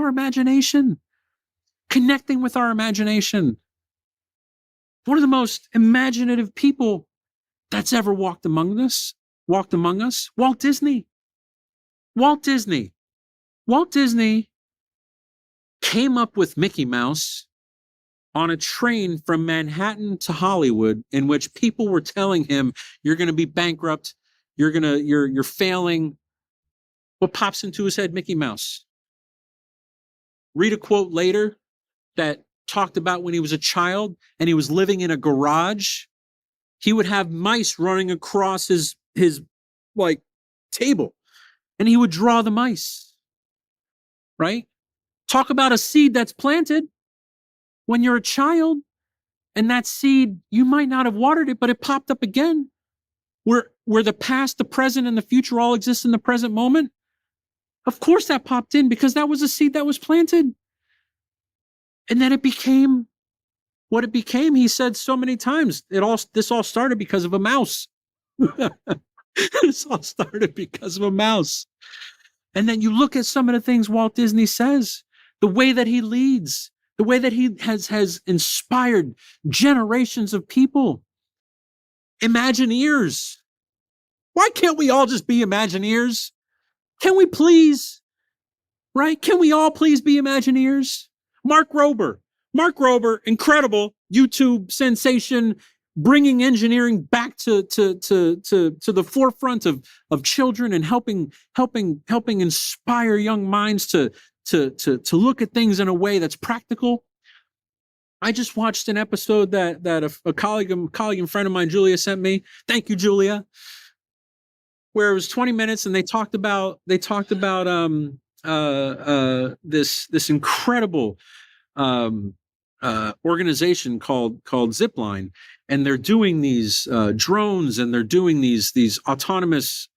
our imagination, connecting with our imagination. One of the most imaginative people that's ever walked among us, Walt Disney. Walt Disney. Walt Disney came up with Mickey Mouse on a train from Manhattan to Hollywood, in which people were telling him, you're going to be bankrupt, you're failing. What pops into his head? Mickey Mouse. Read a quote later that talked about when he was a child and he was living in a garage, he would have mice running across his like table, and he would draw the mice. Right? Talk about a seed that's planted when you're a child, and that seed, you might not have watered it, but it popped up again. Where the past, the present, and the future all exist in the present moment. Of course that popped in, because that was a seed that was planted. And then it became what it became. He said so many times, this all started because of a mouse. This all started because of a mouse. And then you look at some of the things Walt Disney says, the way that he leads, the way that he has inspired generations of people. Imagineers. Why can't we all just be Imagineers? Can we please? Right? Can we all please be Imagineers? Mark Rober, incredible YouTube sensation, bringing engineering back to the forefront of children and helping inspire young minds to look at things in a way that's practical. I just watched an episode that a colleague and friend of mine, Julia, sent me. Thank you, Julia. Where it was 20 minutes, and they talked about this incredible organization called Zipline, and they're doing these drones, and they're doing these autonomous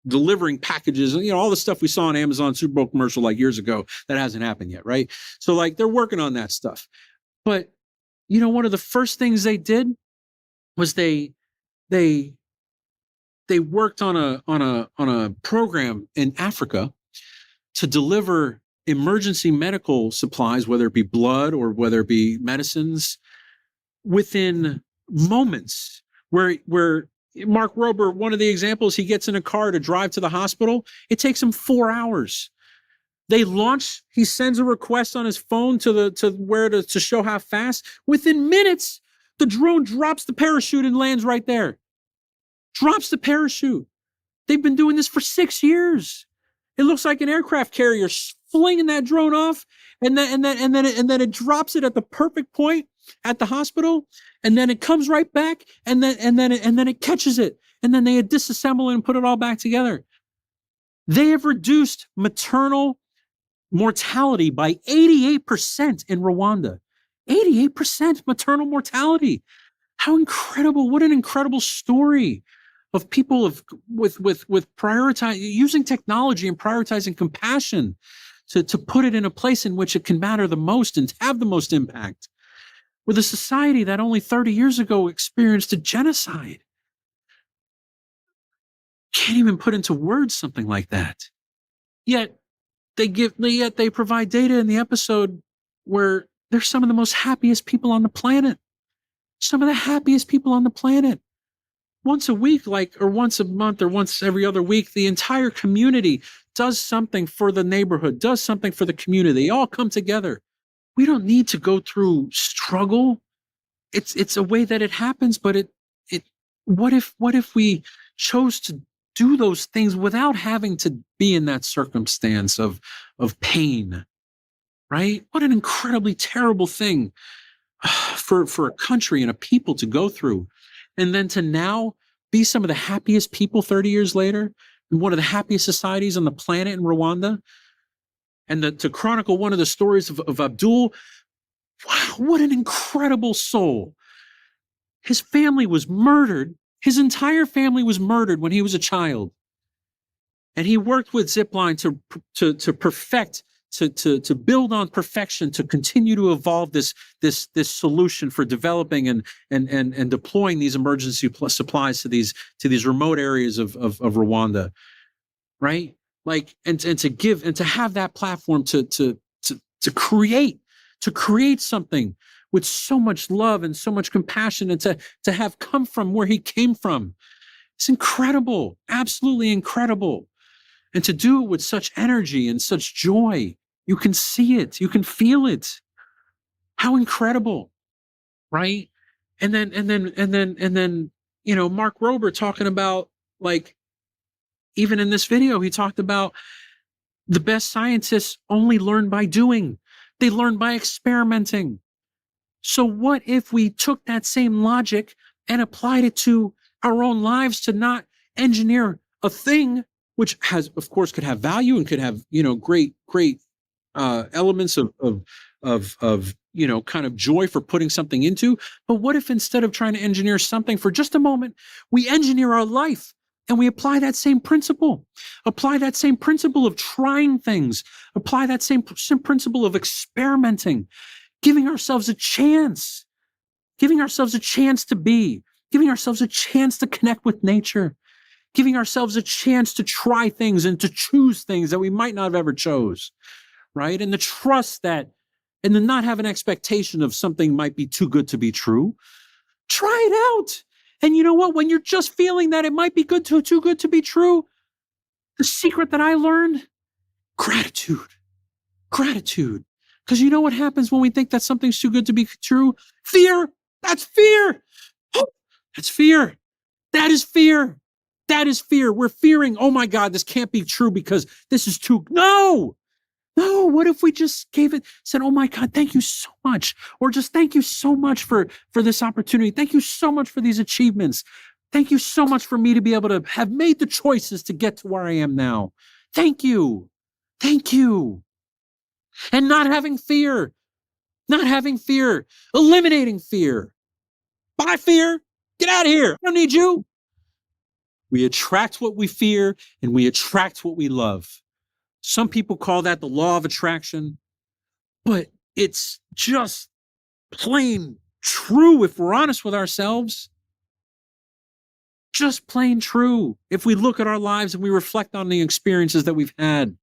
delivering packages, and all the stuff we saw on Amazon Super Bowl commercial like years ago that hasn't happened yet, right? So like they're working on that stuff. But one of the first things they did was they worked on a program in Africa to deliver emergency medical supplies, whether it be blood or whether it be medicines, within moments. Where Mark Rober, one of the examples, he gets in a car to drive to the hospital. It takes him 4 hours. They launch. He sends a request on his phone to show how fast. Within minutes, the drone drops the parachute and lands right there. Drops the parachute. They've been doing this for 6 years. It looks like an aircraft carrier flinging that drone off, and then it drops it at the perfect point at the hospital, and then it comes right back, and then it catches it, and then they disassemble it and put it all back together. They have reduced maternal mortality by 88% in Rwanda. 88% maternal mortality. How incredible! What an incredible story of people with prioritizing, using technology and prioritizing compassion to put it in a place in which it can matter the most and have the most impact. With a society that only 30 years ago experienced a genocide. Can't even put into words something like that. Yet they provide data in the episode where they're some of the most happiest people on the planet. Some of the happiest people on the planet. Once a week, or once a month, or once every other week, the entire community does something for the neighborhood, does something for the community. They all come together. We don't need to go through struggle. It's a way that it happens, but what if we chose to do those things without having to be in that circumstance of pain, right? What an incredibly terrible thing for a country and a people to go through. And then to now be some of the happiest people 30 years later, and one of the happiest societies on the planet in Rwanda. And to chronicle one of the stories of Abdul, wow, what an incredible soul. His family was murdered. His entire family was murdered when he was a child. And he worked with Zipline to perfect, to build on perfection, to continue to evolve this solution for developing and deploying these emergency supplies to these remote areas of Rwanda, right? like, and to give and to have that platform to create something with so much love and so much compassion, and to have come from where he came from. It's incredible, absolutely incredible. And to do it with such energy and such joy. You can see it, you can feel it. How incredible, right? And then, Mark Rober talking about, like, even in this video, he talked about the best scientists only learn by doing. They learn by experimenting. So what if we took that same logic and applied it to our own lives, to not engineer a thing which has, of course, could have value and could have, great elements of kind of joy for putting something into. But what if, instead of trying to engineer something for just a moment, we engineer our life and we apply that same principle, of trying things, apply that same principle of experimenting, giving ourselves a chance to be, giving ourselves a chance to connect with nature, giving ourselves a chance to try things and to choose things that we might not have ever chose, right? And the trust that, and then not have an expectation of something might be too good to be true. Try it out. And you know what? When you're just feeling that it might be too good to be true, the secret that I learned, gratitude. Because you know what happens when we think that something's too good to be true? Fear. That's fear. That's fear. That is fear. We're fearing, oh my God, this can't be true because this is too. No. What if we just said, oh my God, thank you so much. Or just thank you so much for this opportunity. Thank you so much for these achievements. Thank you so much for me to be able to have made the choices to get to where I am now. Thank you. And not having fear, eliminating fear. Bye, fear. Get out of here. I don't need you. We attract what we fear, and we attract what we love. Some people call that the law of attraction, but it's just plain true if we're honest with ourselves. Just plain true if we look at our lives and we reflect on the experiences that we've had.